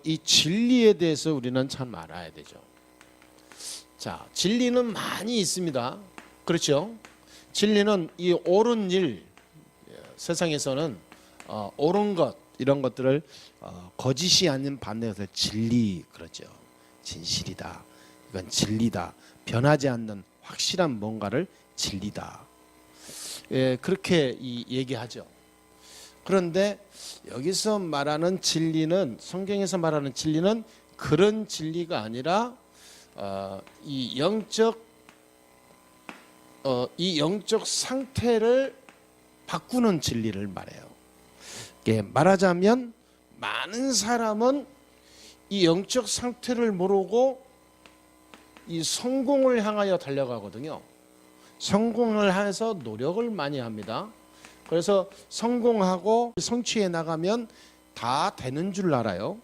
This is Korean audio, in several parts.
이 진리에 대해서 우리는 참 알아야 되죠. 자, 진리는 많이 있습니다. 그렇죠? 진리는 이 옳은 일, 세상에서는 옳은 것 이런 것들을 거짓이 아닌 반대해서 진리 그러죠. 진실이다. 이건 진리다. 변하지 않는 확실한 뭔가를 진리다. 예, 그렇게 얘기하죠. 그런데 여기서 말하는 진리는, 성경에서 말하는 진리는 그런 진리가 아니라 이 영적 상태를 바꾸는 진리를 말해요. 예, 말하자면 많은 사람은 이 영적 상태를 모르고 이 성공을 향하여 달려가거든요. 성공을 해서 노력을 많이 합니다. 그래서 성공하고 성취해 나가면 다 되는 줄 알아요.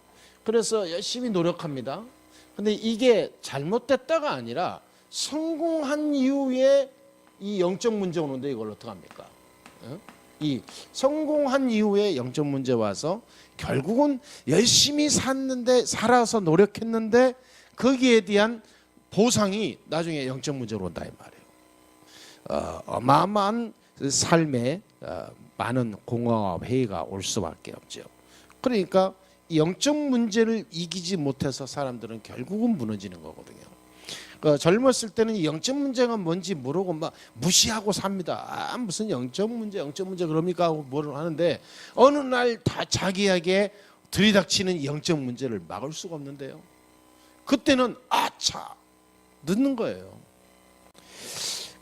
그래서 열심히 노력합니다. 근데 이게 잘못됐다가 아니라 성공한 이후에 이 영적 문제 오는데 이걸 어떡합니까? 이 성공한 이후에 영적 문제 와서 결국은 열심히 살아서 노력했는데 거기에 대한 보상이 나중에 영적 문제로 온다 이 말이에요. 어마어마한 삶에 많은 공허와 회의가 올 수밖에 없죠. 그러니까 영적 문제를 이기지 못해서 사람들은 결국은 무너지는 거거든요. 젊었을 때는 이 영적 문제가 뭔지 모르고 막 무시하고 삽니다. 무슨 영적 문제 그럽니까 하고 뭐를 하는데 어느 날 다 자기에게 들이닥치는 영적 문제를 막을 수가 없는데요. 그때는 아차 늦는 거예요.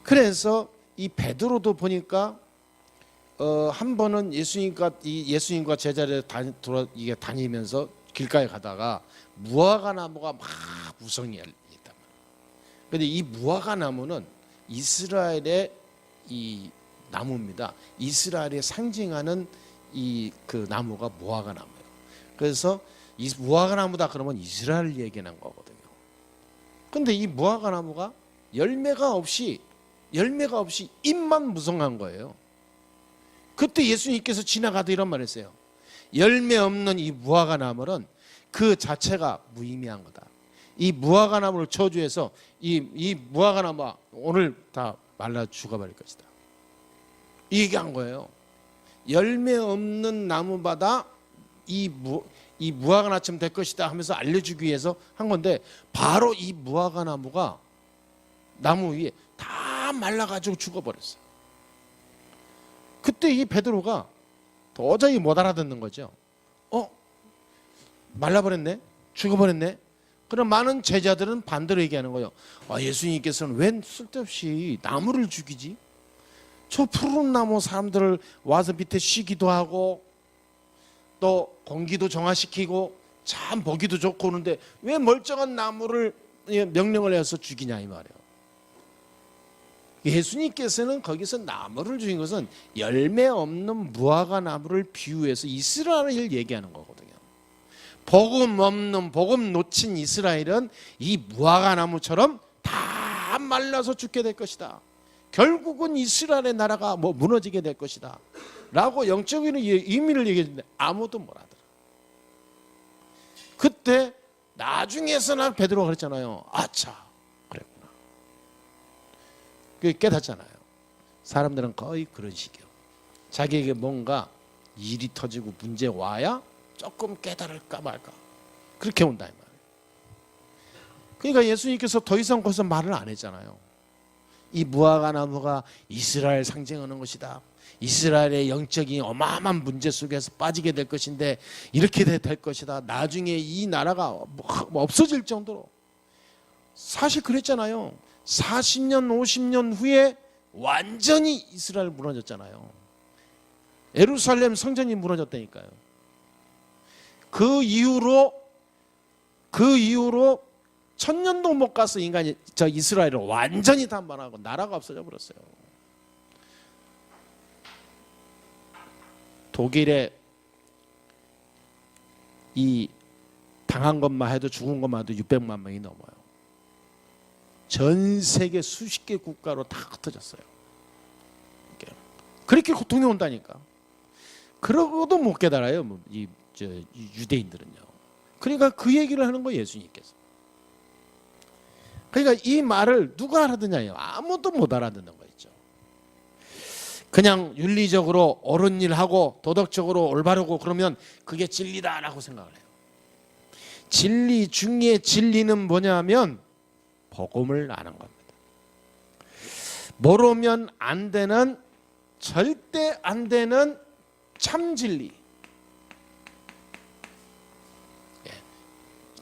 그래서 이 베드로도 보니까 한 번은 예수님과 제자를 다니면서 길가에 가다가 무화과 나무가 막 무성이 있단 말이에요. 그런데 이 무화과 나무는 이스라엘의 이 나무입니다. 이스라엘에 상징하는 그 나무가 무화과 나무예요. 그래서 이 무화과 나무다 그러면 이스라엘 얘기하는 거거든요. 근데 이 무화과 나무가 열매가 없이 잎만 무성한 거예요. 그때 예수님께서 지나가다 이런 말 했어요. 열매 없는 이 무화과 나무는 그 자체가 무의미한 거다. 이 무화과 나무를 저주해서 이 무화과 나무가 오늘 다 말라 죽어버릴 것이다. 이 얘기한 거예요. 열매 없는 나무마다 이 무화과 나처럼 될 것이다 하면서 알려주기 위해서 한 건데 바로 이 무화과 나무가 나무 위에 다 말라가지고 죽어버렸어요. 그때 이 베드로가 도저히 못 알아듣는 거죠. 말라버렸네? 죽어버렸네? 그럼 많은 제자들은 반대로 얘기하는 거예요. 예수님께서는 웬 쓸데없이 나무를 죽이지? 저 푸른 나무 사람들을 와서 밑에 쉬기도 하고 또 공기도 정화시키고 참 보기도 좋고 그러는데 왜 멀쩡한 나무를 명령을 해서 죽이냐 이 말이에요. 예수님께서는 거기서 나무를 죽인 것은 열매 없는 무화과 나무를 비유해서 이스라엘을 얘기하는 거거든요. 복음 없는, 복음 놓친 이스라엘은 이 무화과 나무처럼 다 말라서 죽게 될 것이다. 결국은 이스라엘의 나라가 무너지게 될 것이다 라고 영적인 의미를 얘기했는데 아무도 못 알아들어. 그때 나중에서나 베드로가 그랬잖아요. 아차 그랬구나. 깨닫잖아요. 사람들은 거의 그런 식이에요. 자기에게 뭔가 일이 터지고 문제 와야 조금 깨달을까 말까 그렇게 온다 이 말이에요. 그러니까 예수님께서 더 이상 거기서 말을 안 했잖아요. 이 무화과 나무가 이스라엘 상징하는 것이다. 이스라엘의 영적인 어마어마한 문제 속에서 빠지게 될 것인데 이렇게 될 것이다. 나중에 이 나라가 없어질 정도로. 사실 그랬잖아요. 40년 50년 후에 완전히 이스라엘 무너졌잖아요. 예루살렘 성전이 무너졌다니까요. 그 이후로 1000년도 못 가서 인간이 이스라엘을 완전히 단반하고 나라가 없어져 버렸어요. 독일에 이 당한 것만 해도 죽은 것만 해도 600만 명이 넘어요. 전 세계 수십 개 국가로 다 흩어졌어요. 그렇게 고통이 온다니까. 그러고도 못 깨달아요. 이 유대인들은요. 그러니까 그 얘기를 하는 거예요, 예수님께서. 그러니까 이 말을 누가 알아듣냐요? 아무도 못 알아듣는 거 있죠. 그냥 윤리적으로 옳은 일 하고 도덕적으로 올바르고 그러면 그게 진리다라고 생각을 해요. 진리 중에 진리는 뭐냐면 복음을 아는 겁니다. 모르면 안 되는, 절대 안 되는 참 진리.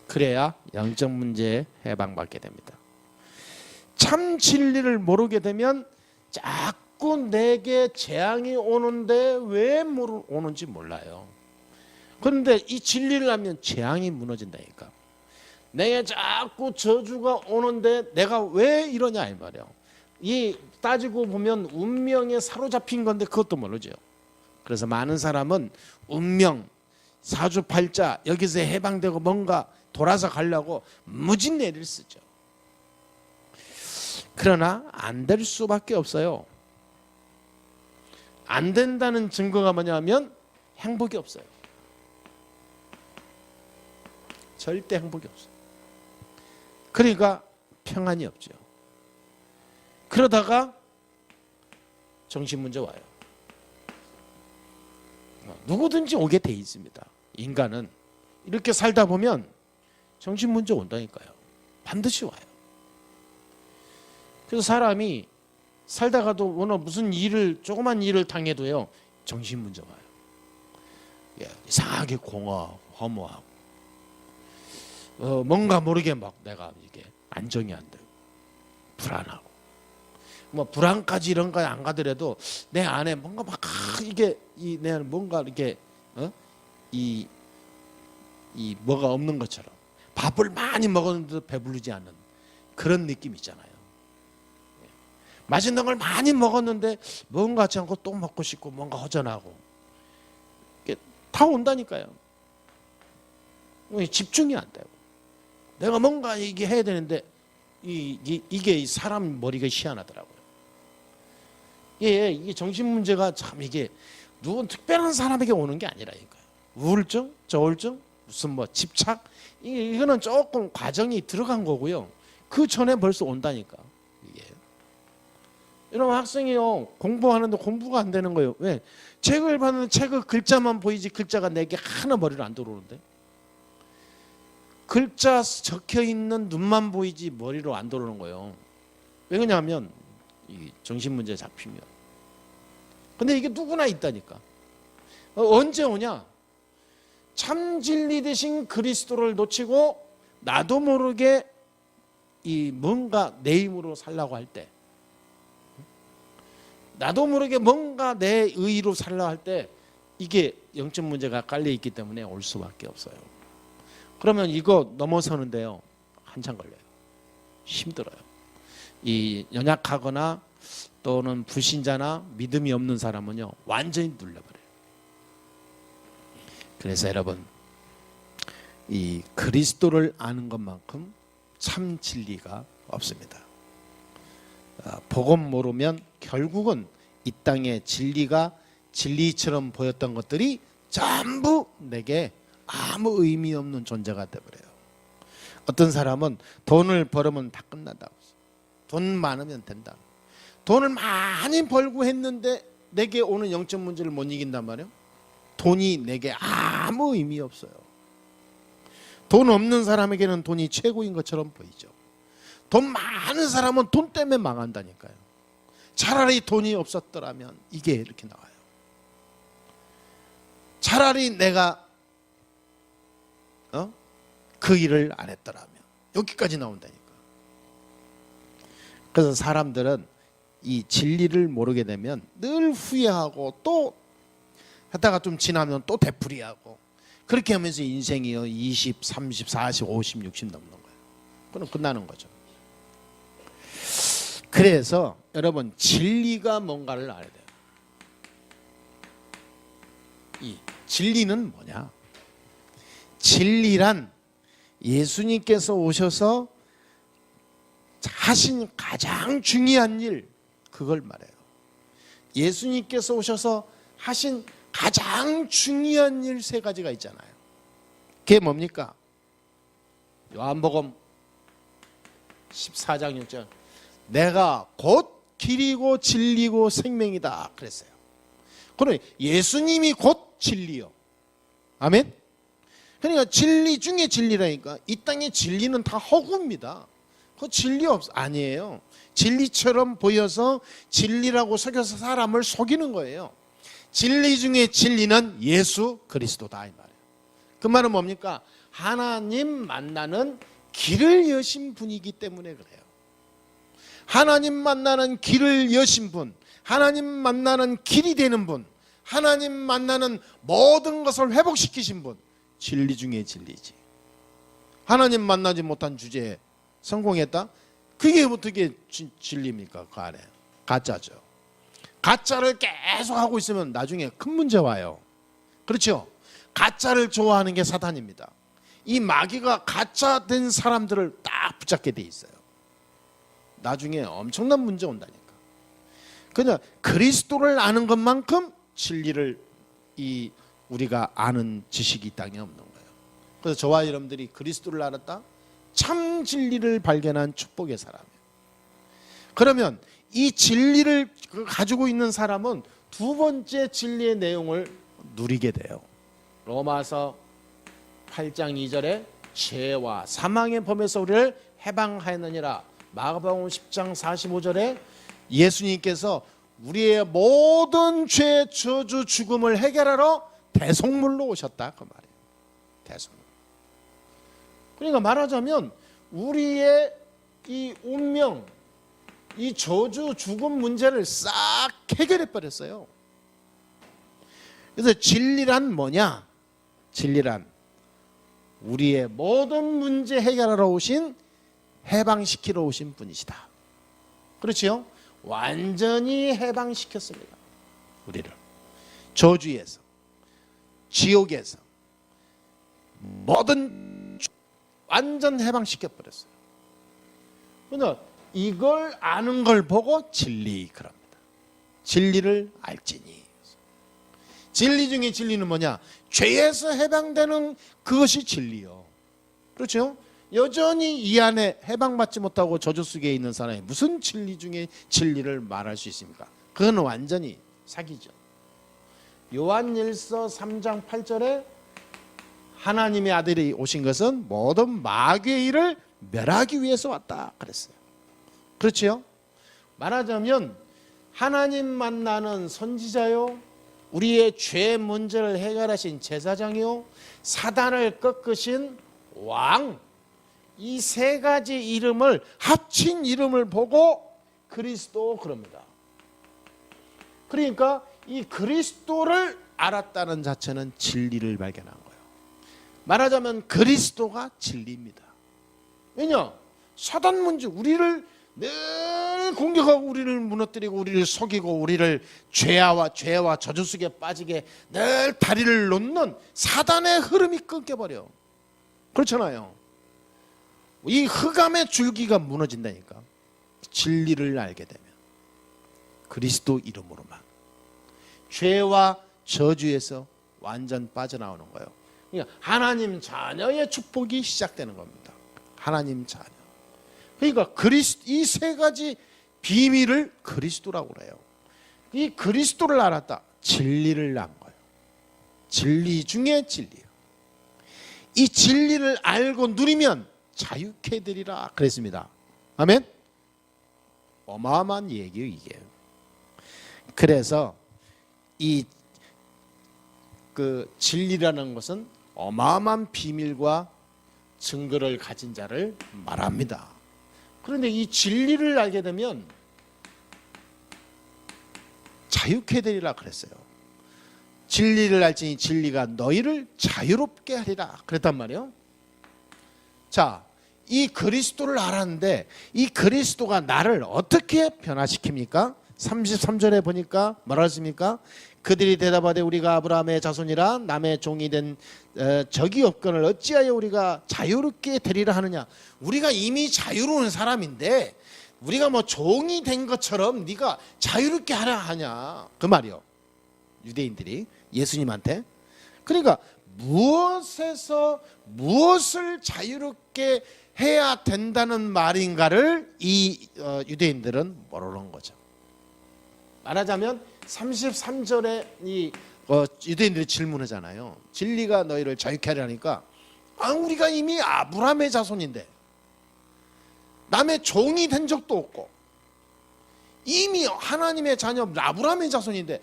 그래야 영적 문제에 해방받게 됩니다. 참 진리를 모르게 되면 자꾸 내게 재앙이 오는데 왜 오는지 몰라요. 그런데 이 진리를 알면 재앙이 무너진다니까. 내게 자꾸 저주가 오는데 내가 왜 이러냐 이 말이에요. 이 따지고 보면 운명에 사로잡힌 건데 그것도 모르죠. 그래서 많은 사람은 운명, 사주팔자 여기서 해방되고 뭔가 돌아서 가려고 무진내리를 쓰죠. 그러나 안 될 수밖에 없어요. 안 된다는 증거가 뭐냐면 행복이 없어요. 절대 행복이 없어요. 그러니까 평안이 없죠. 그러다가 정신문제 와요. 누구든지 오게 돼 있습니다. 인간은 이렇게 살다 보면 정신문제 온다니까요. 반드시 와요. 그래서 사람이 살다가도 어느 무슨 일을, 조그만 일을 당해도요, 정신문제 와요. 이상하게 공허하고 허무하고 뭔가 모르게 막 내가 이게 안정이 안 되고 불안하고, 뭐 불안까지 이런 거에 안 가더라도 내 안에 뭔가 막 이게 내 안에 뭔가 이렇게 이 뭐가 없는 것처럼, 밥을 많이 먹었는데도 배부르지 않는 그런 느낌 있잖아요. 맛있는 걸 많이 먹었는데 뭔가 같지 않고 또 먹고 싶고 뭔가 허전하고, 이게 다 온다니까요. 집중이 안 되고 내가 뭔가 이게 해야 되는데 이게 사람 머리가 희한하더라고요. 이게 정신 문제가 참 이게 누군 특별한 사람에게 오는 게 아니라니까요. 우울증, 저울증, 무슨 뭐 집착, 이거는 조금 과정이 들어간 거고요. 그 전에 벌써 온다니까. 이게 이런 학생이요, 공부하는데 공부가 안 되는 거예요. 왜? 책을 봤는데 책의 글자만 보이지 글자가 내게 하나 머리로 안 들어오는데, 글자 적혀 있는 눈만 보이지 머리로 안 들어오는 거예요. 왜 그러냐면 이 정신 문제 잡히면. 근데 이게 누구나 있다니까. 언제 오냐? 참 진리 대신 그리스도를 놓치고 나도 모르게 이 뭔가 내 힘으로 살라고 할 때, 나도 모르게 뭔가 내 의의로 살라고 할 때, 이게 영적 문제가 깔려 있기 때문에 올 수밖에 없어요. 그러면 이거 넘어서는데요, 한참 걸려요. 힘들어요. 이 연약하거나 또는 불신자나 믿음이 없는 사람은요, 완전히 눌려버려요. 그래서 여러분, 이 그리스도를 아는 것만큼 참 진리가 없습니다. 복음 모르면 결국은 이 땅의 진리가 진리처럼 보였던 것들이 전부 내게 아무 의미 없는 존재가 되어버려요. 어떤 사람은 돈을 벌으면 다 끝난다고, 돈 많으면 된다, 돈을 많이 벌고 했는데 내게 오는 영적 문제를 못 이긴단 말이에요. 돈이 내게 아무 의미 없어요. 돈 없는 사람에게는 돈이 최고인 것처럼 보이죠. 돈 많은 사람은 돈 때문에 망한다니까요. 차라리 돈이 없었더라면 이게 이렇게 나와요. 차라리 내가 그 일을 안 했더라면, 여기까지 나온다니까. 그래서 사람들은 이 진리를 모르게 되면 늘 후회하고, 또 하다가 좀 지나면 또 되풀이하고, 그렇게 하면서 인생이요 20, 30, 40, 50, 60 넘는 거예요. 그럼 끝나는 거죠. 그래서 여러분, 진리가 뭔가를 알아야 돼요. 이 진리는 뭐냐? 진리란 예수님께서 오셔서 하신 가장 중요한 일, 그걸 말해요. 예수님께서 오셔서 하신 가장 중요한 일 세 가지가 있잖아요. 그게 뭡니까? 요한복음 14장 6절 내가 곧 길이고 진리고 생명이다 그랬어요. 그러니 예수님이 곧 진리요. 아멘. 그러니까 진리 중에 진리라니까. 이 땅의 진리는 다 허구입니다. 그 진리 아니에요. 진리처럼 보여서 진리라고 속여서 사람을 속이는 거예요. 진리 중에 진리는 예수 그리스도다 이 말이에요. 그 말은 뭡니까? 하나님 만나는 길을 여신 분이기 때문에 그래요. 하나님 만나는 길을 여신 분, 하나님 만나는 길이 되는 분, 하나님 만나는 모든 것을 회복시키신 분, 진리 중에 진리지. 하나님 만나지 못한 주제에 성공했다? 그게 어떻게 진리입니까? 그 안에 가짜죠. 가짜를 계속 하고 있으면 나중에 큰 문제 와요. 그렇죠? 가짜를 좋아하는 게 사탄입니다. 이 마귀가 가짜 된 사람들을 딱 붙잡게 돼 있어요. 나중에 엄청난 문제 온다니까. 그냥 그리스도를 아는 것만큼 진리를 우리가 아는 지식이 이 땅에 없는 거예요. 그래서 저와 여러분들이 그리스도를 알았다? 참 진리를 발견한 축복의 사람이에요. 그러면 이 진리를 가지고 있는 사람은 두 번째 진리의 내용을 누리게 돼요. 로마서 8장 2절에 죄와 사망의 범에서 우리를 해방하였느니라. 마가복음 10장 45절에 예수님께서 우리의 모든 죄, 저주, 죽음을 해결하러 대속물로 오셨다 그 말이에요. 대속물. 그러니까 말하자면 우리의 이 운명, 이 저주, 죽음 문제를 싹 해결해 버렸어요. 그래서 진리란 뭐냐? 진리란 우리의 모든 문제 해결하러 오신, 해방시키러 오신 분이시다. 그렇지요? 완전히 해방시켰습니다. 우리를 저주에서, 지옥에서 모든 완전 해방시켜버렸어요. 그러나 이걸 아는 걸 보고 진리 그럽니다. 진리를 알지니. 진리 중에 진리는 뭐냐? 죄에서 해방되는 그것이 진리요. 그렇죠? 여전히 이 안에 해방받지 못하고 저주 속에 있는 사람이 무슨 진리 중에 진리를 말할 수 있습니까? 그건 완전히 사기죠. 요한일서 3장 8절에 하나님의 아들이 오신 것은 모든 마귀의 일을 멸하기 위해서 왔다 그랬어요. 그렇죠? 말하자면 하나님 만나는 선지자요, 우리의 죄 문제를 해결하신 제사장이요, 사단을 꺾으신 왕, 이 세 가지 이름을 합친 이름을 보고 그리스도 그럽니다. 그러니까 이 그리스도를 알았다는 자체는 진리를 발견한 거예요. 말하자면 그리스도가 진리입니다. 왜냐? 사단 문제, 우리를 늘 공격하고 우리를 무너뜨리고 우리를 속이고 우리를 죄와 저주 속에 빠지게 늘 다리를 놓는 사단의 흐름이 끊겨버려. 그렇잖아요. 이 흑암의 줄기가 무너진다니까. 진리를 알게 되면 그리스도 이름으로만 죄와 저주에서 완전 빠져나오는 거예요. 그러니까 하나님 자녀의 축복이 시작되는 겁니다. 하나님 자녀. 그러니까 이 세 가지 비밀을 그리스도라고 그래요. 이 그리스도를 알았다. 진리를 안 거예요. 진리 중에 진리예요. 이 진리를 알고 누리면 자유케 되리라 그랬습니다. 아멘. 어마어마한 얘기예요 이게. 그래서 이 진리라는 것은 어마어마한 비밀과 증거를 가진 자를 말합니다. 그런데 이 진리를 알게 되면 자유케 되리라 그랬어요. 진리를 알지니 진리가 너희를 자유롭게 하리라 그랬단 말이에요. 자, 이 그리스도를 알았는데 이 그리스도가 나를 어떻게 변화시킵니까? 33절에 보니까 뭐라 했습니까? 그들이 대답하되 우리가 아브라함의 자손이라 남의 종이 된 적이 없거늘 어찌하여 우리가 자유롭게 되리라 하느냐. 우리가 이미 자유로운 사람인데 우리가 뭐 종이 된 것처럼 네가 자유롭게 하라 하냐 그 말이요. 유대인들이 예수님한테. 그러니까 무엇에서 무엇을 자유롭게 해야 된다는 말인가를 이 유대인들은 모르는 거죠. 말하자면 33절에 이 유대인들이 질문하잖아요. 진리가 너희를 자유케 하려니까 우리가 이미 아브라함의 자손인데 남의 종이 된 적도 없고 이미 하나님의 자녀 아브라함의 자손인데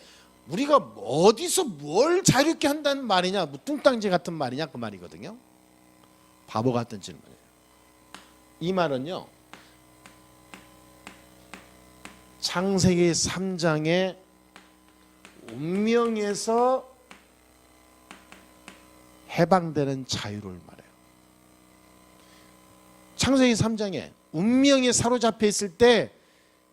우리가 어디서 뭘 자유롭게 한다는 말이냐, 뚱땅지 같은 말이냐 그 말이거든요. 바보 같은 질문이에요. 이 말은요, 창세기 3장의 운명에서 해방되는 자유를 말해요. 창세기 3장에 운명에 사로잡혀 있을 때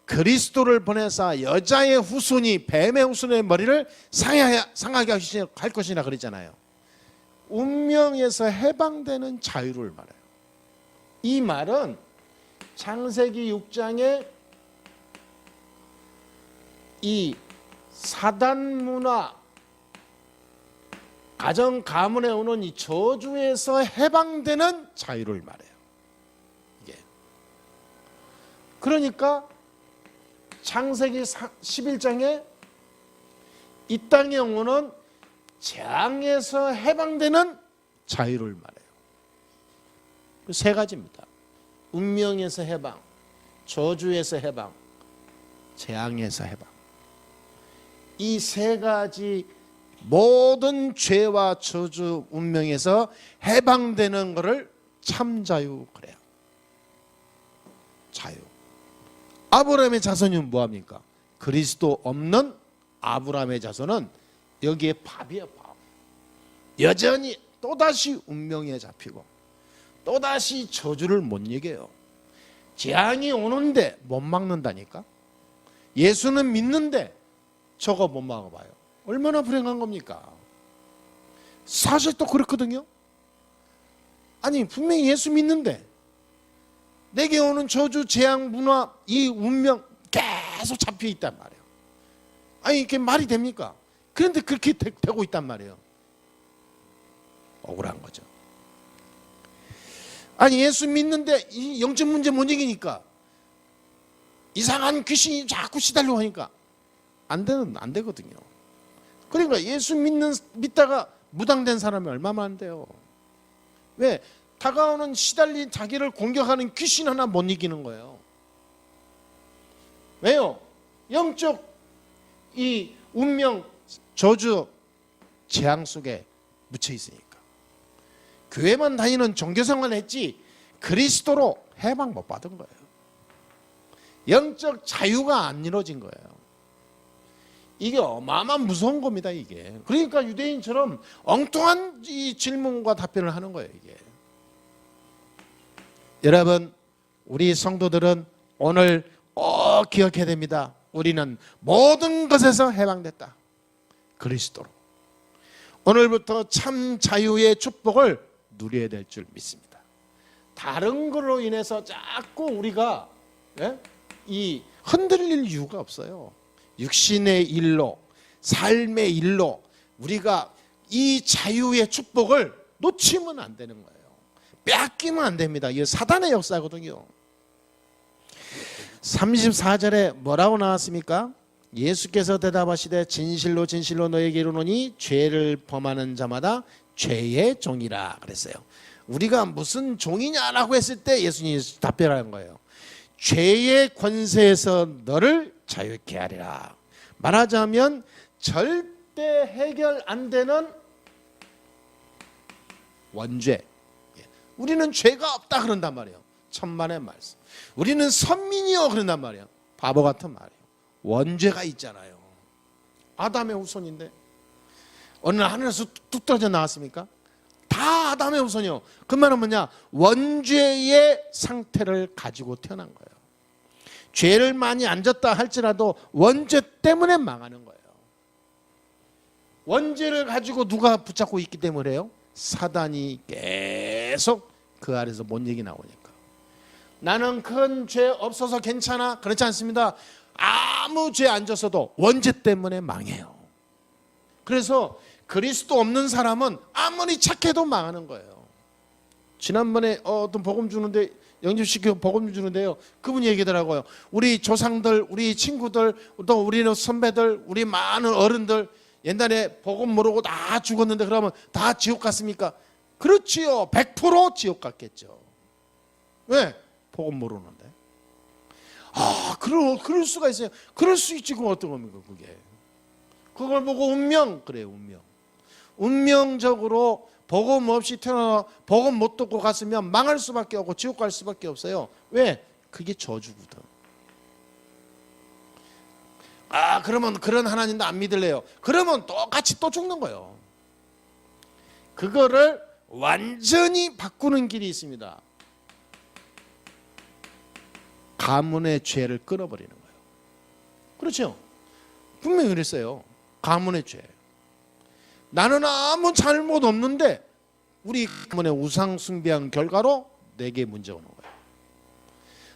그리스도를 보내사 여자의 후손이 뱀의 후손의 머리를 상하게 할 것이라 그랬잖아요. 운명에서 해방되는 자유를 말해요. 이 말은 창세기 6장에 이 사단 문화, 가정 가문에 오는 이 저주에서 해방되는 자유를 말해요. 그러니까 창세기 11장에 이 땅에 오는 재앙에서 해방되는 자유를 말해요. 세 가지입니다. 운명에서 해방, 저주에서 해방, 재앙에서 해방. 이 세 가지 모든 죄와 저주 운명에서 해방되는 것을 참자유 그래요. 자유. 아브라함의 자손이 뭐합니까? 그리스도 없는 아브라함의 자손은 여기에 밥이에요. 밥. 여전히 또다시 운명에 잡히고 또다시 저주를 못 이겨요. 재앙이 오는데 못 막는다니까. 예수는 믿는데 저거 못 막아봐요. 얼마나 불행한 겁니까? 사실 또 그렇거든요. 아니 분명히 예수 믿는데 내게 오는 저주, 재앙, 문화, 이 운명 계속 잡혀 있단 말이에요. 아니 이게 말이 됩니까? 그런데 그렇게 되고 있단 말이에요. 억울한 거죠. 아니 예수 믿는데 이 영적 문제 못 이기니까 이상한 귀신이 자꾸 시달려고 하니까 안 되거든요. 그러니까 예수 믿다가 무당된 사람이 얼마나 안 돼요. 왜? 다가오는 시달린 자기를 공격하는 귀신 하나 못 이기는 거예요. 왜요? 영적 이 운명, 저주, 재앙 속에 묻혀 있으니까. 교회만 다니는 종교생활 했지 그리스도로 해방 못 받은 거예요. 영적 자유가 안 이루어진 거예요. 이게 어마어마한 무서운 겁니다. 이게. 그러니까 유대인처럼 엉뚱한 이 질문과 답변을 하는 거예요. 이게. 여러분, 우리 성도들은 오늘 기억해야 됩니다. 우리는 모든 것에서 해방됐다. 그리스도로. 오늘부터 참 자유의 축복을 누려야 될 줄 믿습니다. 다른 걸로 인해서 자꾸 우리가 이 흔들릴 이유가 없어요. 육신의 일로, 삶의 일로 우리가 이 자유의 축복을 놓치면 안 되는 거예요. 빼앗기면 안 됩니다. 이게 사단의 역사거든요. 34절에 뭐라고 나왔습니까? 예수께서 대답하시되 진실로 진실로 너에게 이르노니 죄를 범하는 자마다 죄의 종이라 그랬어요. 우리가 무슨 종이냐라고 했을 때 예수님이 답변하는 거예요. 죄의 권세에서 너를 자유케 하리라. 말하자면 절대 해결 안 되는 원죄. 우리는 죄가 없다 그런단 말이에요. 천만의 말씀. 우리는 선민이요 그런단 말이에요. 바보 같은 말이에요. 원죄가 있잖아요. 아담의 후손인데 어느 날 하늘에서 뚝 떨어져 나왔습니까? 다 아담의 후손이요. 그 말은 뭐냐? 원죄의 상태를 가지고 태어난 거예요. 죄를 많이 안 졌다 할지라도 원죄 때문에 망하는 거예요. 원죄를 가지고 누가 붙잡고 있기 때문에요? 사단이 계속 그 아래서 뭔 얘기 나오니까. 나는 큰 죄 없어서 괜찮아. 그렇지 않습니다. 아무 죄 안 졌어도 원죄 때문에 망해요. 그래서 그리스도 없는 사람은 아무리 착해도 망하는 거예요. 지난번에 어떤 복음 주는데 영접시키고 복음 주는데요, 그분이 얘기하더라고요. 우리 조상들, 우리 친구들, 또 우리 선배들, 우리 많은 어른들 옛날에 복음 모르고 다 죽었는데 그러면 다 지옥 갔습니까? 그렇지요. 100% 지옥 갔겠죠. 왜? 복음 모르는데. 그럴 수가 있어요. 그럴 수 있지. 그럼 어떤 겁니까 그게? 그걸 보고 운명, 그래요 운명. 운명적으로 복음 없이 태어나 복음 못 듣고 갔으면 망할 수밖에 없고 지옥 갈 수밖에 없어요. 왜? 그게 저주거든. 그러면 그런 하나님도 안 믿을래요. 그러면 똑같이 또 죽는 거예요. 그거를 완전히 바꾸는 길이 있습니다. 가문의 죄를 끊어버리는 거예요. 그렇죠? 분명히 그랬어요. 가문의 죄. 나는 아무 잘못 없는데 우리 가문의 우상 숭배한 결과로 내게 문제가 오는 거예요.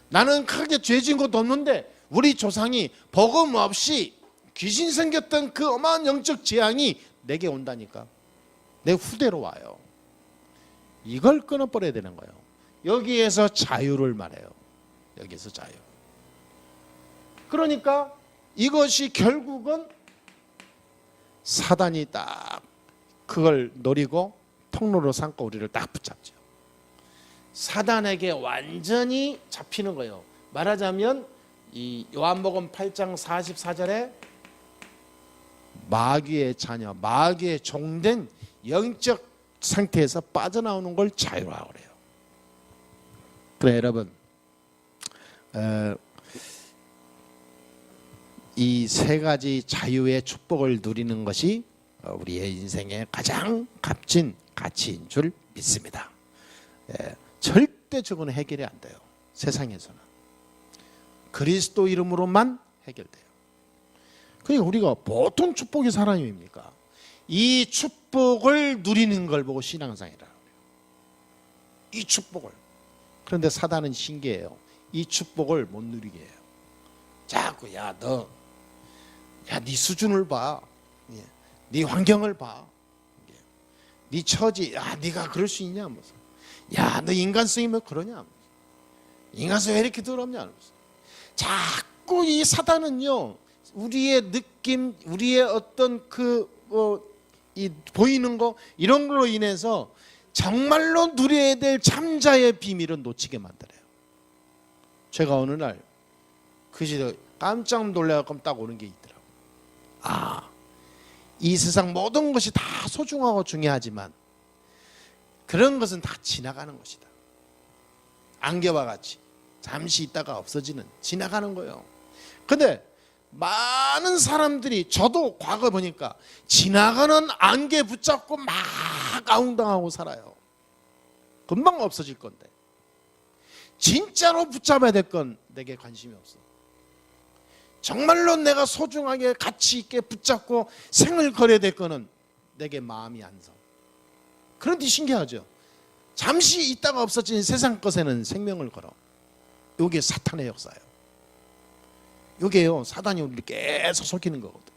나는 크게 죄 지은 것도 없는데 우리 조상이 복음 없이 귀신 생겼던 그 어마어마한 영적 재앙이 내게 온다니까. 내 후대로 와요. 이걸 끊어버려야 되는 거예요. 여기에서 자유를 말해요. 여기에서 자유. 그러니까 이것이 결국은 사단이 딱 그걸 노리고 통로로 삼고 우리를 딱 붙잡죠. 사단에게 완전히 잡히는 거예요. 말하자면 이 요한복음 8장 44절에 마귀의 자녀, 마귀의 종된 영적 상태에서 빠져나오는 걸 자유라고 그래요. 그래 여러분, 이 세 가지 자유의 축복을 누리는 것이 우리의 인생의 가장 값진 가치인 줄 믿습니다. 절대 저거는 해결이 안 돼요. 세상에서는 그리스도 이름으로만 해결돼요. 그러니까 우리가 보통 축복이 사람입니까? 이 축복을 누리는 걸 보고 신앙생활이라고 해요. 이 축복을. 그런데 사단은 신기해요. 이 축복을 못 누리게 해요. 자꾸 네 수준을 봐. 네 환경을 봐. 네 처지. 네가 그럴 수 있냐? 무슨. 너 인간성이 뭐 그러냐? 인간성이 왜 이렇게 더럽냐? 자꾸 이 사단은요, 우리의 느낌, 우리의 어떤 이 보이는 거 이런 걸로 인해서 정말로 누려야 될 참자의 비밀을 놓치게 만들어요. 제가 어느 날 그 시대 깜짝 놀래갖고 딱 오는 게 있더라고요. 이 세상 모든 것이 다 소중하고 중요하지만 그런 것은 다 지나가는 것이다. 안개와 같이 잠시 있다가 없어지는, 지나가는 거예요. 근데 많은 사람들이, 저도 과거 보니까 지나가는 안개 붙잡고 막 아웅당하고 살아요. 금방 없어질 건데 진짜로 붙잡아야 될 건 내게 관심이 없어. 정말로 내가 소중하게 가치 있게 붙잡고 생을 걸어야 될 거는 내게 마음이 안 서. 그런데 신기하죠. 잠시 있다가 없어진 세상 것에는 생명을 걸어. 이게 사탄의 역사예요. 이게요, 사단이 우리를 계속 속이는 거거든.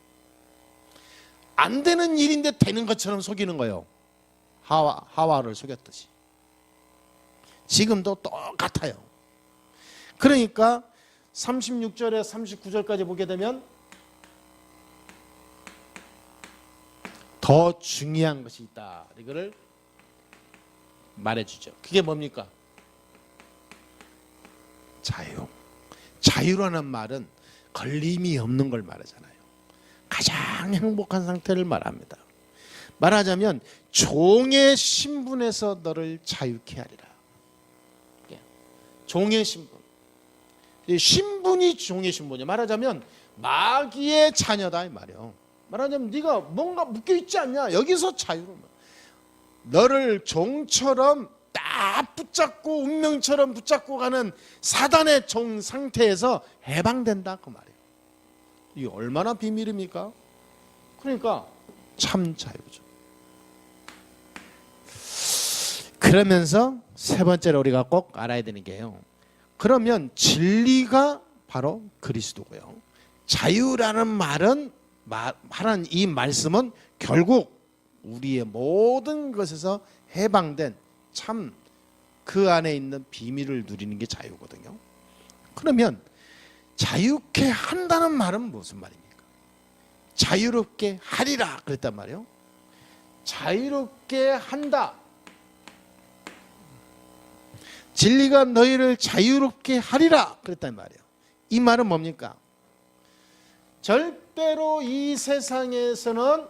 안 되는 일인데 되는 것처럼 속이는 거예요. 하와를 속였듯이. 지금도 똑같아요. 그러니까 36절에 39절까지 보게 되면 더 중요한 것이 있다. 이거를 말해주죠. 그게 뭡니까? 자유. 자유라는 말은 걸림이 없는 걸 말하잖아요. 가장 행복한 상태를 말합니다. 말하자면 종의 신분에서 너를 자유케 하리라. 종의 신분. 신분이 종의 신분이야. 말하자면 마귀의 자녀다 이 말이에요. 말하자면 네가 뭔가 묶여있지 않냐. 여기서 자유로 너를 종처럼 딱 붙잡고 운명처럼 붙잡고 가는 사단의 종 상태에서 해방된다 그 말이에요. 이게 얼마나 비밀입니까? 그러니까 참 자유죠. 그러면서 세 번째로 우리가 꼭 알아야 되는 게요, 그러면 진리가 바로 그리스도고요, 자유라는 말은 하는 이 말씀은 결국 우리의 모든 것에서 해방된 참 그 안에 있는 비밀을 누리는 게 자유거든요. 그러면 자유케 한다는 말은 무슨 말입니까? 자유롭게 하리라 그랬단 말이에요. 자유롭게 한다. 진리가 너희를 자유롭게 하리라 그랬단 말이에요. 이 말은 뭡니까? 절대로 이 세상에서는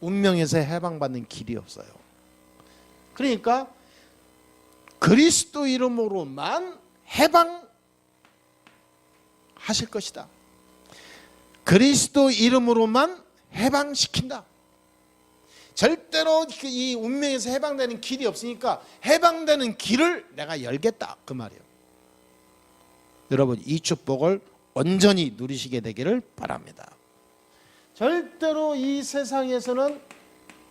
운명에서 해방받는 길이 없어요. 그러니까 그리스도 이름으로만 해방하실 것이다. 그리스도 이름으로만 해방시킨다. 절대로 이 운명에서 해방되는 길이 없으니까 해방되는 길을 내가 열겠다 그 말이에요. 여러분 이 축복을 온전히 누리시게 되기를 바랍니다. 절대로 이 세상에서는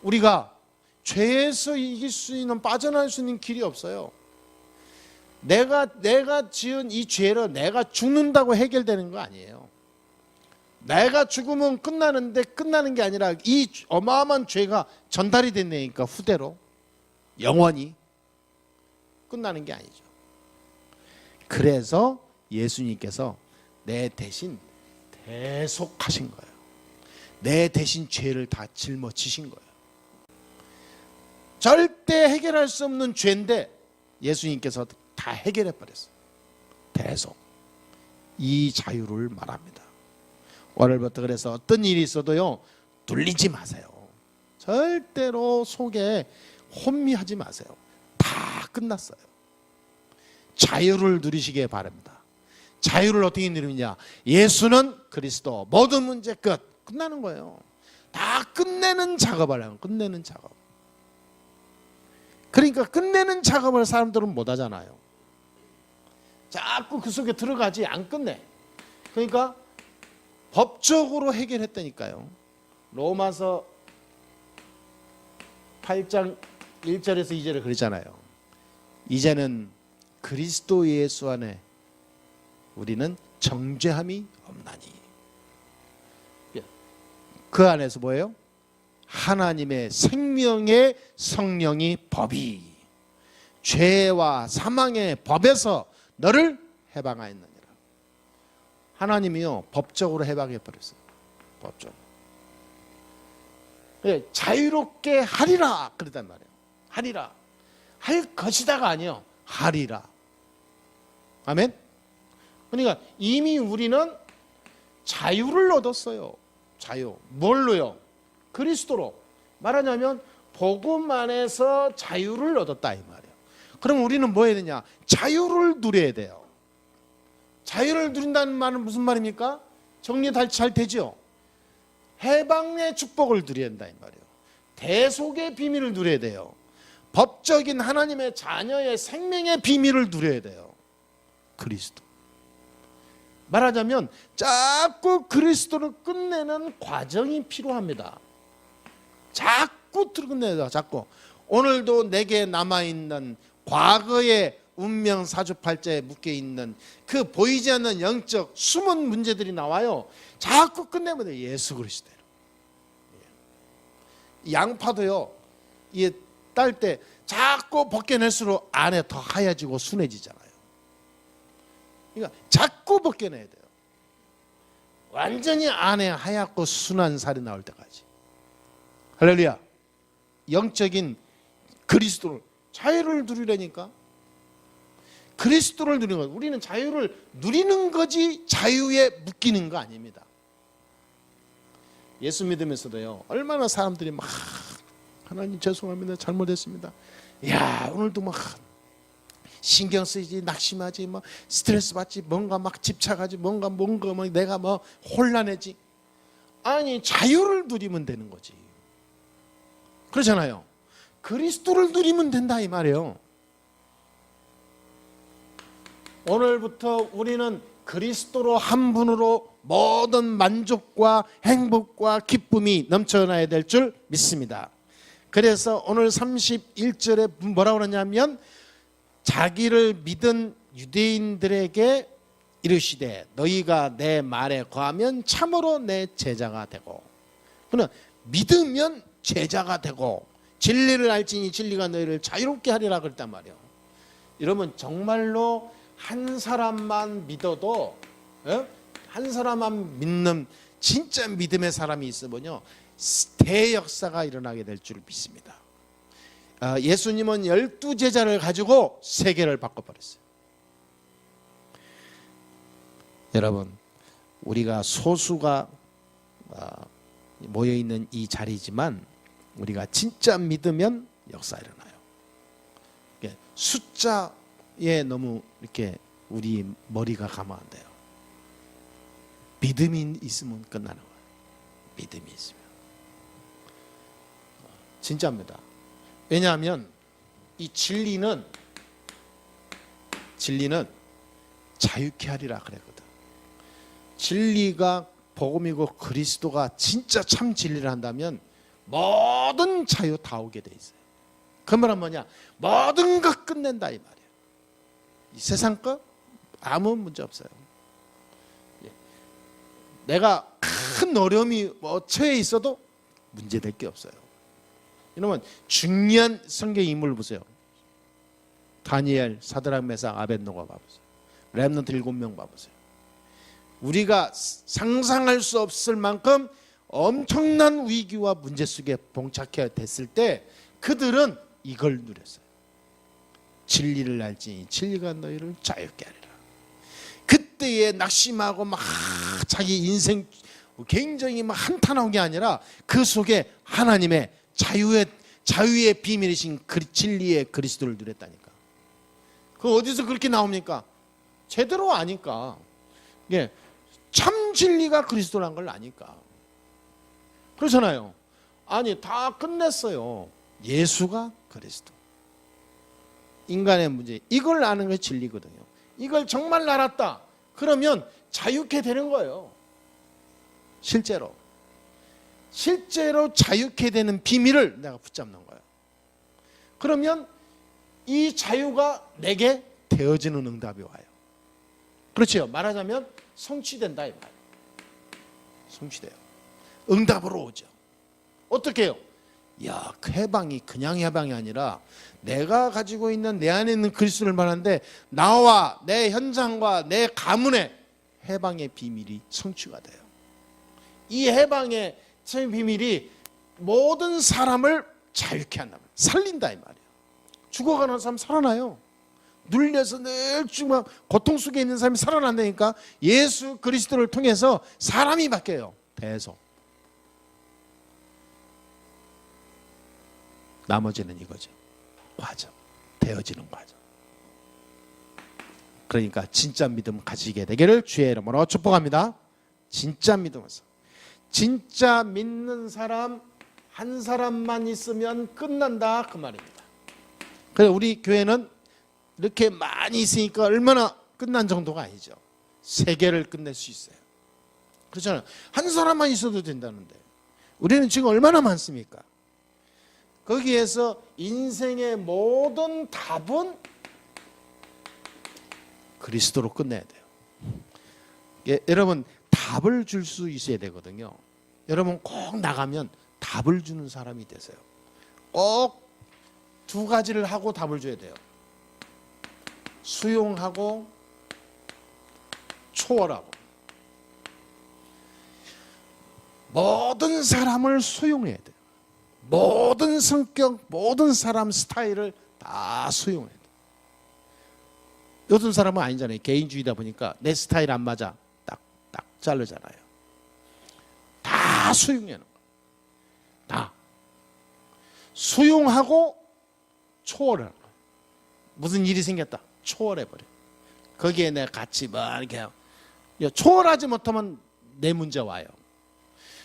우리가 죄에서 이길 수 있는 빠져나갈 수 있는 길이 없어요. 내가 지은 이 죄로 내가 죽는다고 해결되는 거 아니에요. 내가 죽으면 끝나는데 끝나는 게 아니라 이 어마어마한 죄가 전달이 된다니까 후대로 영원히 끝나는 게 아니죠. 그래서 예수님께서 내 대신 대속하신 거예요. 내 대신 죄를 다 짊어지신 거예요. 절대 해결할 수 없는 죄인데 예수님께서 다 해결해 버렸어요. 대속. 이 자유를 말합니다. 오늘부터 그래서 어떤 일이 있어도요 눌리지 마세요. 절대로 속에 혼미하지 마세요. 다 끝났어요. 자유를 누리시기 바랍니다. 자유를 어떻게 누리느냐? 예수는 그리스도, 모든 문제 끝나는 거예요. 다 끝내는 작업을 하는, 끝내는 작업. 그러니까 끝내는 작업을 사람들은 못 하잖아요. 자꾸 그 속에 들어가지 안 끝내. 그러니까 법적으로 해결했다니까요. 로마서 8장 1절에서 2절에 그러잖아요. 이제는 그리스도 예수 안에 우리는 정죄함이 없나니. 그 안에서 뭐예요? 하나님의 생명의 성령이 법이 죄와 사망의 법에서 너를 해방하였느니라. 하나님이요 법적으로 해방해 버렸어요. 법적으로. 자유롭게 하리라 그랬단 말이에요. 하리라. 할 것이다가 아니요 하리라. 아멘. 그러니까 이미 우리는 자유를 얻었어요. 자유. 뭘로요? 그리스도로. 말하자면 복음 안에서 자유를 얻었다 이 말이에요. 그럼 우리는 뭐 해야 되냐? 자유를 누려야 돼요. 자유를 누린다는 말은 무슨 말입니까? 정리 잘 되죠? 해방의 축복을 누려야 된다 이 말이에요. 대속의 비밀을 누려야 돼요. 법적인 하나님의 자녀의 생명의 비밀을 누려야 돼요. 그리스도. 말하자면 자꾸 그리스도를 끝내는 과정이 필요합니다. 자꾸 끝내다 자꾸. 오늘도 내게 남아있는 과거의 운명 사주팔자에 묶여있는 그 보이지 않는 영적 숨은 문제들이 나와요. 자꾸 끝내면 돼요. 예수 그리스도로. 양파도요 딸 때 자꾸 벗겨낼수록 안에 더 하얘지고 순해지잖아요. 그러니까 자꾸 벗겨내야 돼요. 완전히 안에 하얗고 순한 살이 나올 때까지. 할렐루야. 영적인 그리스도를 자유를 누리려니까 그리스도를 누리는 것. 우리는 자유를 누리는 거지 자유에 묶이는 거 아닙니다. 예수 믿으면서도요 얼마나 사람들이 막 하나님 죄송합니다 잘못했습니다. 야 오늘도 막 신경 쓰이지 낙심하지 뭐 스트레스 받지 뭔가 막 집착하지 뭔가 막 내가 뭐 혼란해지. 아니 자유를 누리면 되는 거지. 그렇잖아요. 그리스도를 누리면 된다 이 말이에요. 오늘부터 우리는 그리스도로 한 분으로 모든 만족과 행복과 기쁨이 넘쳐나야 될 줄 믿습니다. 그래서 오늘 31절에 뭐라고 그러냐면 자기를 믿은 유대인들에게 이르시되 너희가 내 말에 거하면 참으로 내 제자가 되고. 그러나 믿으면 제자가 되고 진리를 알지니 진리가 너희를 자유롭게 하리라 그랬단 말이에요. 여러분 정말로 한 사람만 믿어도 한 사람만 믿는 진짜 믿음의 사람이 있으면요 대역사가 일어나게 될 줄 믿습니다. 예수님은 12제자를 가지고 세계를 바꿔버렸어요. 여러분 우리가 소수가 모여있는 이 자리지만 우리가 진짜 믿으면 역사 일어나요. 숫자에 너무 이렇게 우리 머리가 가면 안 돼요. 믿음이 있으면 끝나는 거예요. 믿음이 있으면 진짜입니다. 왜냐하면 이 진리는 자유케 하리라 그랬거든. 진리가 복음이고 그리스도가 진짜 참 진리를 한다면 모든 자유 다 오게 돼 있어요. 그 말은 뭐냐? 모든 것 끝낸다 이 말이에요. 이 세상 것 아무 문제 없어요. 내가 큰 어려움이 처해 있어도 문제될 게 없어요. 여러분 중요한 성경 인물을 보세요. 다니엘, 사드락, 메삭, 아벳노고 봐보세요. 렘넌트 7명 봐보세요. 우리가 상상할 수 없을 만큼 엄청난 위기와 문제 속에 봉착해 됐을 때 그들은 이걸 누렸어요. 진리를 알지니 진리가 너희를 자유케 하리라. 그때에 낙심하고 막 자기 인생 굉장히 막 한탄한 게 아니라 그 속에 하나님의 자유의 비밀이신 진리의 그리스도를 누렸다니까. 그 어디서 그렇게 나옵니까? 제대로 아니까. 예, 참 진리가 그리스도란 걸 아니까. 그렇잖아요. 아니 다 끝냈어요. 예수가 그리스도. 인간의 문제 이걸 아는 게 진리거든요. 이걸 정말 알았다. 그러면 자유케 되는 거예요. 실제로 자유케 되는 비밀을 내가 붙잡는 거예요. 그러면 이 자유가 내게 되어지는 응답이 와요. 그렇죠. 말하자면 성취된다 이 말이에요. 성취돼요. 응답으로 오죠. 어떻게 해요? 야, 그 해방이 그냥 해방이 아니라 내가 가지고 있는 내 안에 있는 그리스도를 말하는데 나와 내 현장과 내 가문의 해방의 비밀이 성취가 돼요. 이 해방의 비밀이 모든 사람을 자유케 한다. 살린다 이 말이에요. 죽어가는 사람 살아나요. 눌려서 늘 죽고 고통 속에 있는 사람이 살아난다니까. 예수 그리스도를 통해서 사람이 바뀌어요. 대속. 나머지는 이거죠. 과정. 되어지는 과정. 그러니까 진짜 믿음 가지게 되기를 주의 이름으로 축복합니다. 진짜 믿음에서. 진짜 믿는 사람 한 사람만 있으면 끝난다 그 말입니다. 그래서 우리 교회는 이렇게 많이 있으니까 얼마나 끝난 정도가 아니죠. 세계를 끝낼 수 있어요. 그렇잖아요. 한 사람만 있어도 된다는데 우리는 지금 얼마나 많습니까? 거기에서 인생의 모든 답은 그리스도로 끝내야 돼요. 예, 여러분 답을 줄 수 있어야 되거든요. 여러분 꼭 나가면 답을 주는 사람이 되세요. 꼭 두 가지를 하고 답을 줘야 돼요. 수용하고 초월하고. 모든 사람을 수용해야 돼요. 모든 성격, 모든 사람 스타일을 다 수용해야 돼요. 요즘 사람은 아니잖아요. 개인주의다 보니까 내 스타일 안 맞아. 딱 자르잖아요. 다 수용하는 거예요. 다. 수용하고 초월하는 거예요. 무슨 일이 생겼다. 초월해버려. 거기에 내가 같이 뭐 이렇게 초월하지 못하면 내 문제 와요.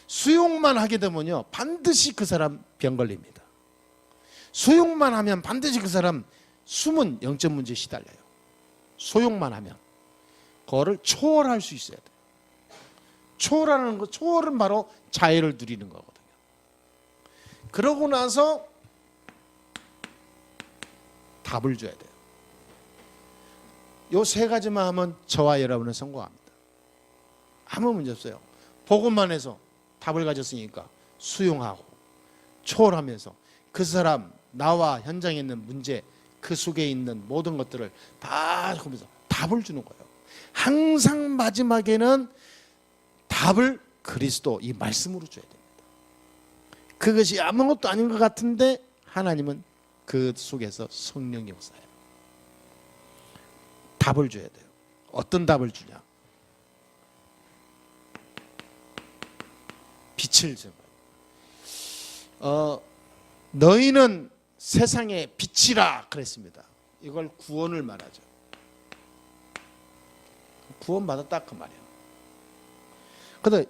수용만 하게 되면요 반드시 그 사람 병 걸립니다. 수용만 하면 반드시 그 사람 숨은 영적 문제에 시달려요. 수용만 하면 그거를 초월할 수 있어야 돼요. 초월하는 거, 초월은 바로 자유를 누리는 거거든요. 그러고 나서 답을 줘야 돼요. 요 세 가지만 하면 저와 여러분은 성공합니다. 아무 문제 없어요. 복음만 해서 답을 가졌으니까 수용하고 초월하면서 그 사람, 나와 현장에 있는 문제, 그 속에 있는 모든 것들을 다 보면서 답을 주는 거예요. 항상 마지막에는 답을 그리스도 이 말씀으로 줘야 됩니다. 그것이 아무것도 아닌 것 같은데 하나님은 그 속에서 성령이 역사해요. 답을 줘야 돼요. 어떤 답을 주냐? 빛을 줘요. 너희는 세상의 빛이라 그랬습니다. 이걸 구원을 말하죠. 구원 받았다 그 말이에요. 그런데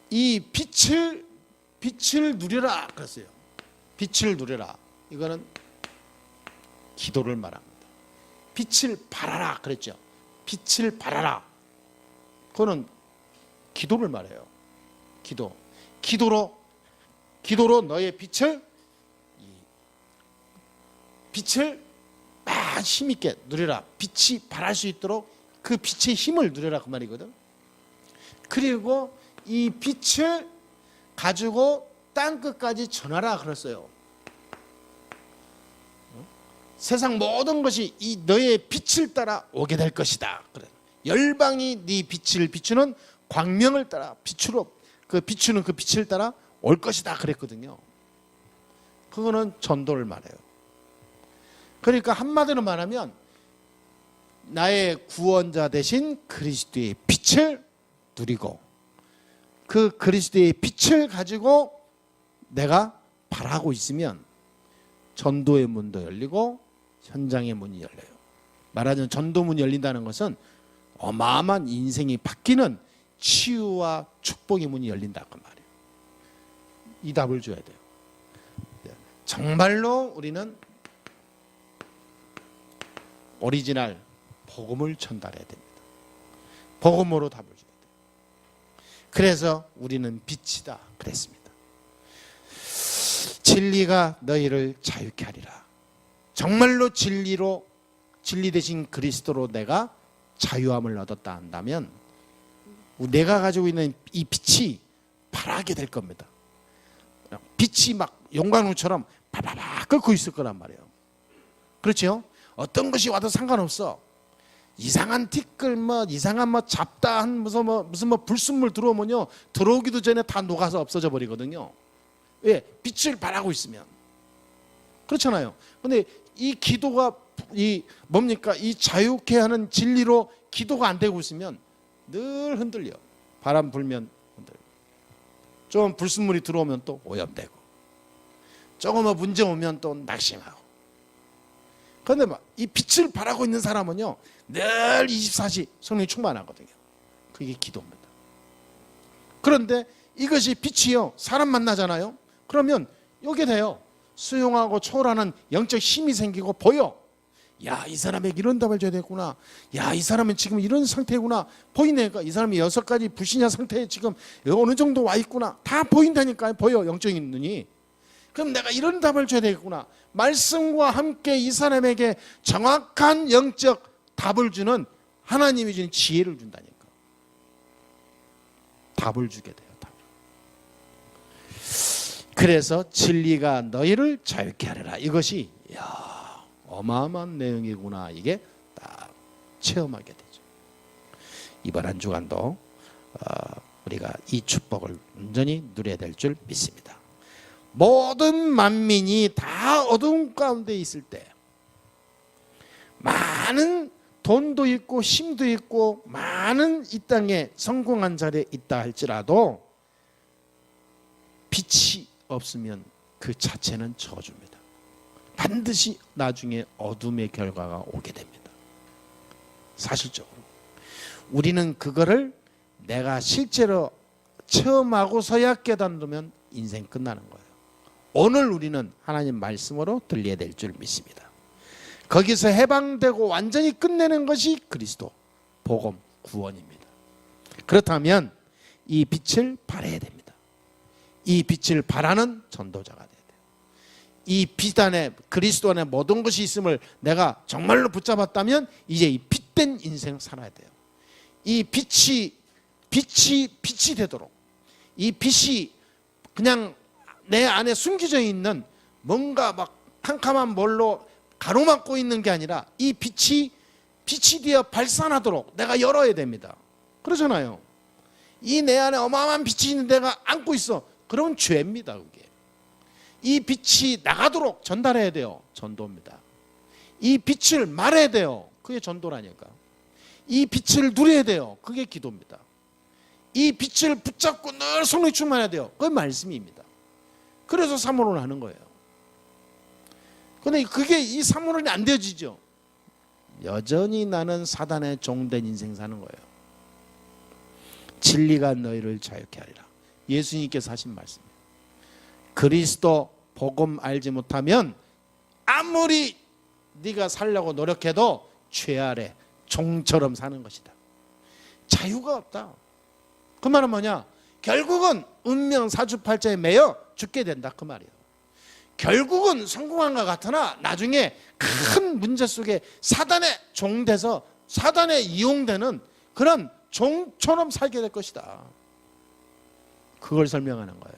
이 빛을 누려라 그랬어요. 빛을 누려라. 이거는 기도를 말합니다. 빛을 발하라 그랬죠. 빛을 발하라. 그거는 기도를 말해요. 기도로 너의 빛을 막 힘있게 누려라. 빛이 발할 수 있도록 그 빛의 힘을 누려라 그 말이거든. 그리고 이 빛을 가지고 땅 끝까지 전하라 그랬어요. 세상 모든 것이 이 너의 빛을 따라 오게 될 것이다. 그래. 열방이 네 빛을 비추는 광명을 따라 비추는 그 빛을 따라 올 것이다 그랬거든요. 그거는 전도를 말해요. 그러니까 한마디로 말하면 나의 구원자 되신 그리스도의 빛을 누리고 그 그리스도의 빛을 가지고 내가 바라고 있으면 전도의 문도 열리고 현장의 문이 열려요. 말하자면 전도문이 열린다는 것은 어마어마한 인생이 바뀌는 치유와 축복의 문이 열린다 그 말이에요. 이 답을 줘야 돼요. 정말로 우리는 오리지널 복음을 전달해야 됩니다. 복음으로 답을 줘야 돼요. 그래서 우리는 빛이다 그랬습니다. 진리가 너희를 자유케 하리라. 정말로 진리 대신 그리스도로 내가 자유함을 얻었다 한다면 내가 가지고 있는 이 빛이 파랗게 될 겁니다. 빛이 막 용광로처럼 바바바 끓고 있을 거란 말이에요. 그렇죠? 어떤 것이 와도 상관없어. 이상한 티끌 이상한 잡다한 무슨 불순물 들어오면요 들어오기도 전에 다 녹아서 없어져 버리거든요. 왜? 빛을 발하고 있으면. 그렇잖아요. 근데 이 기도가 이 자유케 하는 진리로 기도가 안 되고 있으면 늘 흔들려. 바람 불면 흔들려. 좀 불순물이 들어오면 또 오염되고, 조금 문제 오면 또 낙심하고. 그런데 이 빛을 발하고 있는 사람은요 늘 24시 성령이 충만하거든요. 그게 기도입니다. 그런데 이것이 빛이요 사람 만나잖아요. 그러면 이게 돼요. 수용하고 초월하는 영적 힘이 생기고 보여. 야, 이 사람에게 이런 답을 줘야 되겠구나. 야, 이 사람은 지금 이런 상태구나. 보이네니까 이 사람이 6가지 불신자 상태에 지금 어느 정도 와 있구나. 다 보인다니까요. 보여, 영적인 눈이. 그럼 내가 이런 답을 줘야 되겠구나. 말씀과 함께 이 사람에게 정확한 영적 답을 주는 하나님이 주는 지혜를 준다니까. 답을 주게 돼요. 답을. 그래서 진리가 너희를 자유케 하리라. 이것이 어마어마한 내용이구나. 이게 딱 체험하게 되죠. 이번 한 주간도 우리가 이 축복을 온전히 누려야 될 줄 믿습니다. 모든 만민이 다 어두운 가운데 있을 때 많은 돈도 있고 힘도 있고 많은 이 땅에 성공한 자리에 있다 할지라도 빛이 없으면 그 자체는 저주입니다. 반드시 나중에 어둠의 결과가 오게 됩니다. 사실적으로 우리는 그거를 내가 실제로 체험하고서야 깨닫으면 인생 끝나는 거예요. 오늘 우리는 하나님 말씀으로 들려야 될 줄 믿습니다. 거기서 해방되고 완전히 끝내는 것이 그리스도 복음 구원입니다. 그렇다면 이 빛을 발해야 됩니다. 이 빛을 발하는 전도자가 돼야 돼요. 이 빛 안에 그리스도 안에 모든 것이 있음을 내가 정말로 붙잡았다면 이제 이 빛된 인생 살아야 돼요. 이 빛이 되도록 이 빛이 그냥 내 안에 숨겨져 있는 뭔가 막 캄캄한 뭘로 가로막고 있는 게 아니라 이 빛이 되어 발산하도록 내가 열어야 됩니다. 그러잖아요. 이 내 안에 어마어마한 빛이 있는 데가 안고 있어. 그러면 죄입니다. 그게. 이 빛이 나가도록 전달해야 돼요. 전도입니다. 이 빛을 말해야 돼요. 그게 전도라니까. 이 빛을 누려야 돼요. 그게 기도입니다. 이 빛을 붙잡고 늘 성령이 충만해야 돼요. 그게 말씀입니다. 그래서 사모론을 하는 거예요. 그런데 그게 이 사모론이 안 되어지죠. 여전히 나는 사단의 종된 인생 사는 거예요. 진리가 너희를 자유케 하리라. 예수님께서 하신 말씀이에요. 그리스도 복음 알지 못하면 아무리 네가 살려고 노력해도 죄 아래 종처럼 사는 것이다. 자유가 없다. 그 말은 뭐냐? 결국은 운명 사주팔자에 매여 죽게 된다 그 말이에요. 결국은 성공한 것 같으나 나중에 큰 문제 속에 사단의 종돼서 사단에 이용되는 그런 종처럼 살게 될 것이다. 그걸 설명하는 거예요.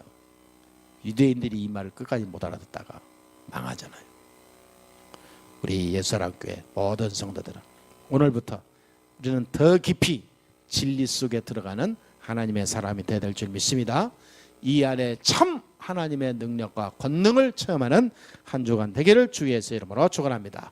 유대인들이 이 말을 끝까지 못 알아듣다가 망하잖아요. 우리 예수사랑교회 모든 성도들은 오늘부터 우리는 더 깊이 진리 속에 들어가는 하나님의 사람이 되어야 될 줄 믿습니다. 이 안에 참 하나님의 능력과 권능을 체험하는 한 주간 되기를 주 예수의 이름으로 축원합니다.